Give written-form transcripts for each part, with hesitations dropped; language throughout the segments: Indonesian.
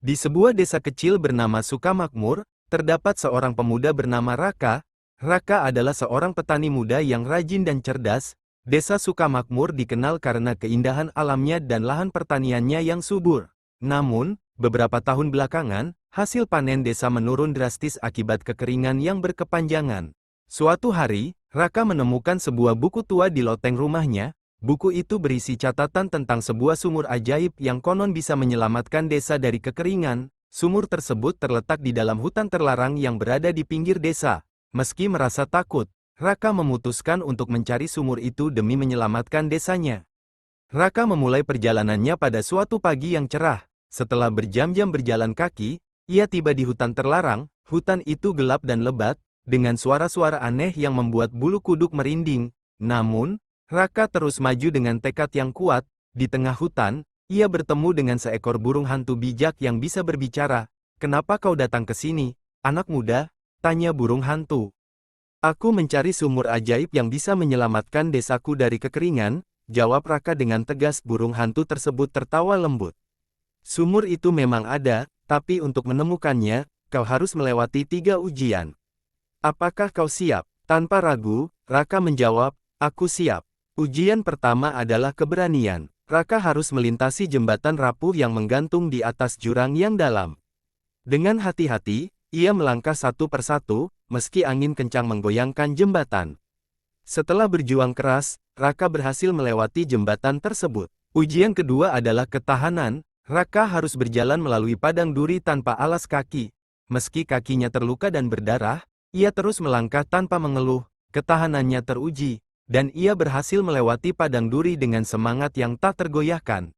Di sebuah desa kecil bernama Sukamakmur, terdapat seorang pemuda bernama Raka. Raka adalah seorang petani muda yang rajin dan cerdas. Desa Sukamakmur dikenal karena keindahan alamnya dan lahan pertaniannya yang subur. Namun, beberapa tahun belakangan, hasil panen desa menurun drastis akibat kekeringan yang berkepanjangan. Suatu hari, Raka menemukan sebuah buku tua di loteng rumahnya. Buku itu berisi catatan tentang sebuah sumur ajaib yang konon bisa menyelamatkan desa dari kekeringan. Sumur tersebut terletak di dalam hutan terlarang yang berada di pinggir desa. Meski merasa takut, Raka memutuskan untuk mencari sumur itu demi menyelamatkan desanya. Raka memulai perjalanannya pada suatu pagi yang cerah. Setelah berjam-jam berjalan kaki, ia tiba di hutan terlarang. Hutan itu gelap dan lebat, dengan suara-suara aneh yang membuat bulu kuduk merinding. Namun, Raka terus maju dengan tekad yang kuat. Di tengah hutan, ia bertemu dengan seekor burung hantu bijak yang bisa berbicara. "Kenapa kau datang ke sini, anak muda?" tanya burung hantu. "Aku mencari sumur ajaib yang bisa menyelamatkan desaku dari kekeringan," jawab Raka dengan tegas. Burung hantu tersebut tertawa lembut. "Sumur itu memang ada, tapi untuk menemukannya, kau harus melewati 3 ujian. Apakah kau siap?" Tanpa ragu, Raka menjawab, "Aku siap." Ujian pertama adalah keberanian. Raka harus melintasi jembatan rapuh yang menggantung di atas jurang yang dalam. Dengan hati-hati, ia melangkah satu persatu, meski angin kencang menggoyangkan jembatan. Setelah berjuang keras, Raka berhasil melewati jembatan tersebut. Ujian kedua adalah ketahanan. Raka harus berjalan melalui padang duri tanpa alas kaki. Meski kakinya terluka dan berdarah, ia terus melangkah tanpa mengeluh. Ketahanannya teruji, dan ia berhasil melewati padang duri dengan semangat yang tak tergoyahkan.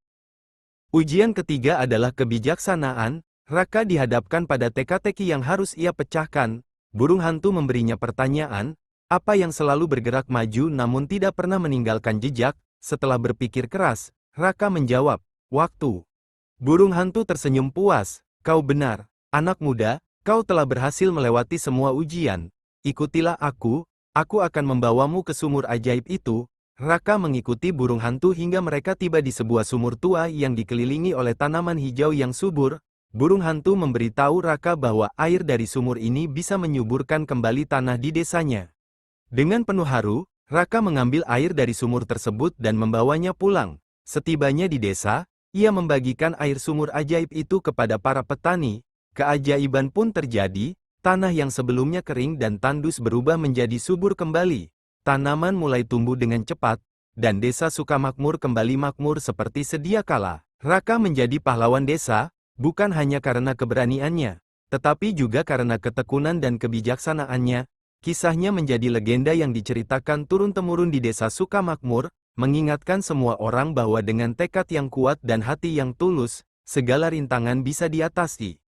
Ujian ketiga adalah kebijaksanaan. Raka dihadapkan pada teka-teki yang harus ia pecahkan. Burung hantu memberinya pertanyaan, apa yang selalu bergerak maju namun tidak pernah meninggalkan jejak. Setelah berpikir keras, Raka menjawab, "Waktu." Burung hantu tersenyum puas, "Kau benar, anak muda, kau telah berhasil melewati semua ujian. Ikutilah aku akan membawamu ke sumur ajaib itu." Raka mengikuti burung hantu hingga mereka tiba di sebuah sumur tua yang dikelilingi oleh tanaman hijau yang subur. Burung hantu memberitahu Raka bahwa air dari sumur ini bisa menyuburkan kembali tanah di desanya. Dengan penuh haru, Raka mengambil air dari sumur tersebut dan membawanya pulang. Setibanya di desa, ia membagikan air sumur ajaib itu kepada para petani. Keajaiban pun terjadi. Tanah yang sebelumnya kering dan tandus berubah menjadi subur kembali. Tanaman mulai tumbuh dengan cepat, dan desa Sukamakmur kembali makmur seperti sedia kala. Raka menjadi pahlawan desa, bukan hanya karena keberaniannya, tetapi juga karena ketekunan dan kebijaksanaannya. Kisahnya menjadi legenda yang diceritakan turun-temurun di desa Sukamakmur, mengingatkan semua orang bahwa dengan tekad yang kuat dan hati yang tulus, segala rintangan bisa diatasi.